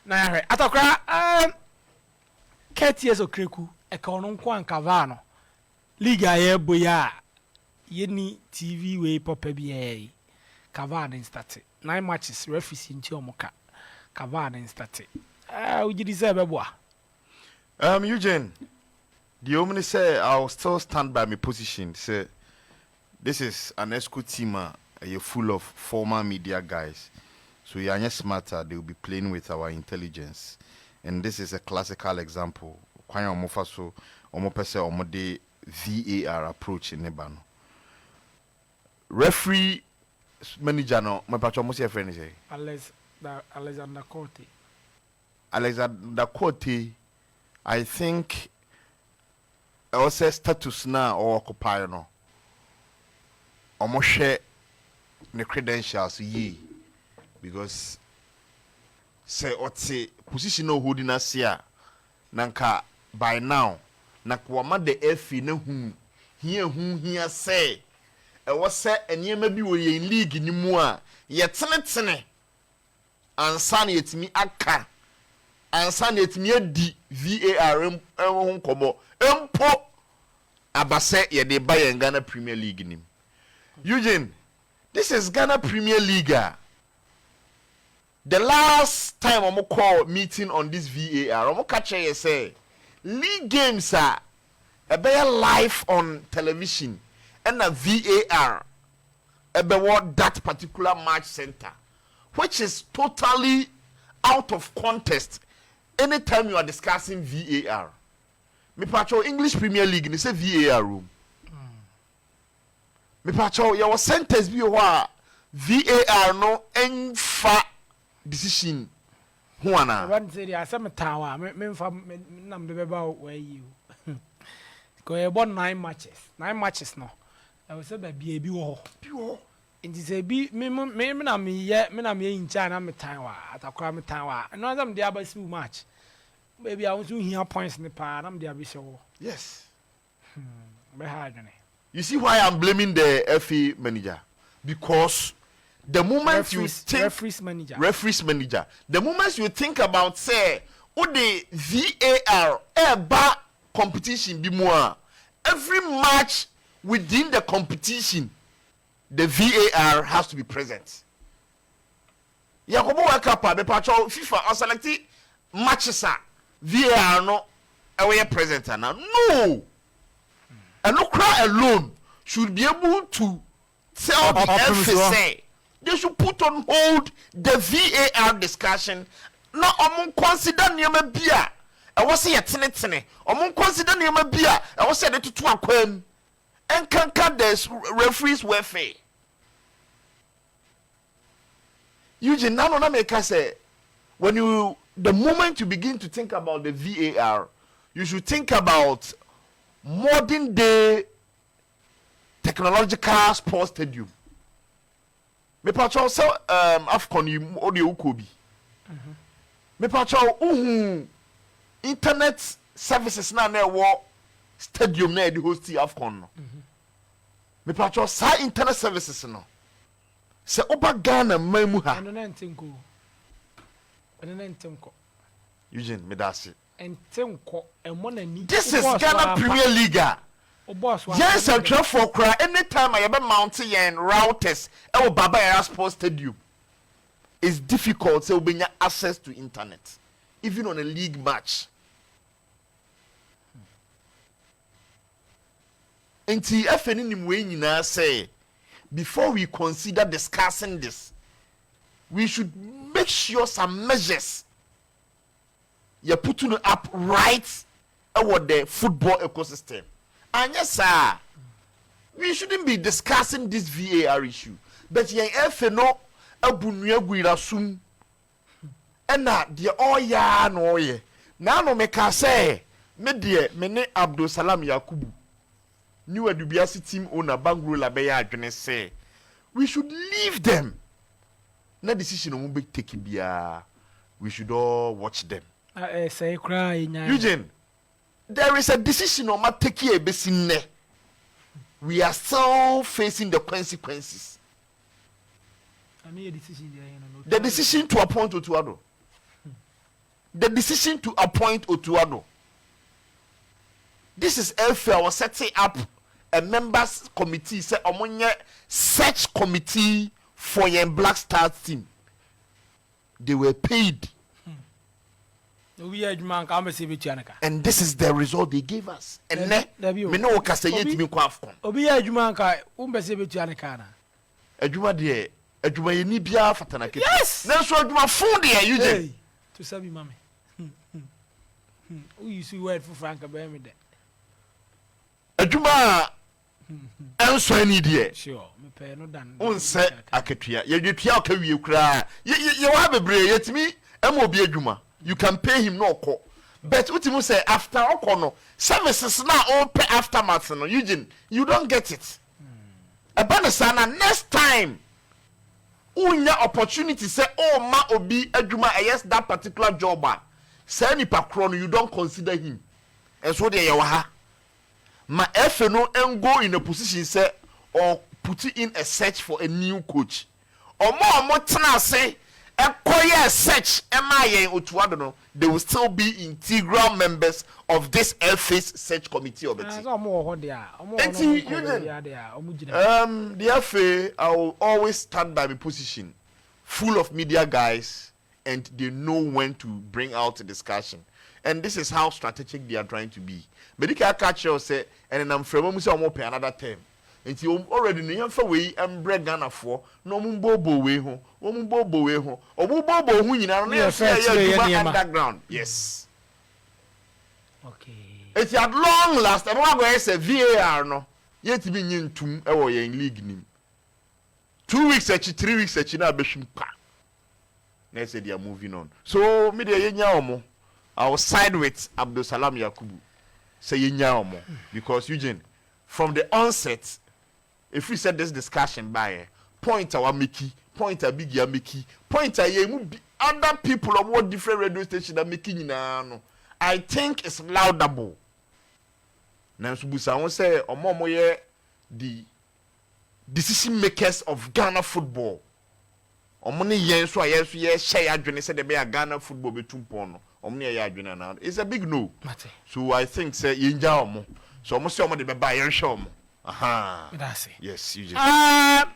na atakra 30 years okreku e ka ono nko anka VAR no league aye boya yeni TV we popa bi ka VAR den start 9 matches referee nti omoka ka VAR den start ujidi say beboa Eugene, the omni say I'll still stand by my position. Say this is an ESCO team, you're full of former media guys. So you're not smarter, they will be playing with our intelligence. And this is a classical example. Kwanya omofaso omopese omode VAR approach in Nebano. Referee manager no, my patron must your friend say. Alexander Corte. Alexander Corte, I think also status now or occupy no. Omo share the credentials ye because say ote position no holding us here nanka by now na kwama de efi na hu here say e was say enema bi wo ye league ni mu a ye tenetene ansa na yetimi aka ansa na yetimi adi VAR ho nkomo empo abase ye de ba ye Ghana Premier League nim. Eugene, this is Ghana Premier League. The last time I'm call meeting on this VAR, I'm catch you say league games are a better live on television and a VAR about that particular match center, which is totally out of context anytime you are discussing VAR. Me pacho English Premier League ni say VAR room. Me pacho your sentence bi ho a VAR no enfa decision who ana one say there some tower me nam de beba where you go about 9 matches no I was say ba bi wo nti say bi me na me in China me time wa atakora me time wa no am dey about two match baby I want to hear points in the pa am dey abisho. Yes. Be hard. You see why I'm blaming the FA manager? Because the moment you think referees manager, the moment you think about say, the VAR eba competition be more, every match within the competition, the VAR has to be present. Yakobo wakapa be pacho FIFA or selected matches VAR no away present now. No. And no cry alone should be able to tell the FSA they should put on hold the VAR discussion. Now, consider Niama Bia. I was say a tenetene. Consider Niama Bia. I was say to Twaquem and can't there's referees welfare. Eugene, now no make us say when you the moment you begin to think about the VAR, you should think about modern day technological sports stadium. Me pacho so Afcon you audio ukobi. Me pacho internet services na wo stadium na the host Afcon no. Me pacho sa internet services no. Se oba Ghana mamu ha. Eugene me dasi. This is Ghana Premier League. Yes, I'm trying for cry. Anytime I ever mount and routers, Baba Era Sports Stadium. It's difficult to so access to internet, even on a league match. And FNN say, before we consider discussing this, we should make sure some measures you're putting up right about the football ecosystem. And yes, sir, we shouldn't be discussing this VAR issue. But yeah, if you know, abunuya guirasum, and that the oya no ye. Now no make us say, me dear, mene Abdul Salam Yakubu, new Adubiasi team owner Bangro Labeya Agnes say, we should leave them. No decision on be taken biya. We should all watch them. Say cry, Eugene, there is a decision on my take a basin. We are still facing the consequences. I mean, a decision. The decision to appoint Otuado. the decision to appoint Otuado. This is FA was setting up a members committee, say omonye search committee for your Black Stars team. They were paid. And this is the result they gave us. And me no kase yet me kwa afcon. Obi ya adwuma nka umbese betu aneka na. Adwuma de adwuma ye ni bia fatana ke. Yes. Na so adwuma fun de you je. To sabi mame. Who you see word for Frank be me de. Adwuma enso ani de. Sure, me pay no dan. Unse aketua. Ye dwetua o ka wie kura. Ye wa bebre yetimi ema obi adwuma. You can pay him no call. But utimu say after okono services now all pay aftermath no Eugene, you don't get it. Sana next time unya opportunity say oh ma obi adwuma yes that particular job say nipa kro no you don't consider him. And so there you ha. Ma efe no go in a position say or put in a search for a new coach. Or more tena say search they will still be integral members of this FA's search committee of the FA, I will always stand by my position, full of media guys, and they know when to bring out a discussion. And this is how strategic they are trying to be. But you can catch you say, and I'm from another term. Nti already ne yamfa we embre Ghana for no mumbobo we ho wo mumbobo we ho obubobo hu nyina no ya underground. Yes. Okay. It's at long last and one go say VAR no yet bi nyintum e wo yen league nim 2 weeks achi 3 weeks achi na behwim pa na say they are moving on. So me dey yenya omo I will side with Abdul Salam Yakubu say yenya omo because Eugene from the onset if we said this discussion by point our Mickey, point a big Mickey, point a other people of what different radio stations are making no. I think it's laudable. Now Subusa won't say or more the decision makers of Ghana football. Or money yes, so yes, share adwene said be a Ghana football be 2 pono. Or money adwene now. It's a big no. So I think say yinja omo. So almost somebody be buy your show. Aha. That's it. Yes, you just.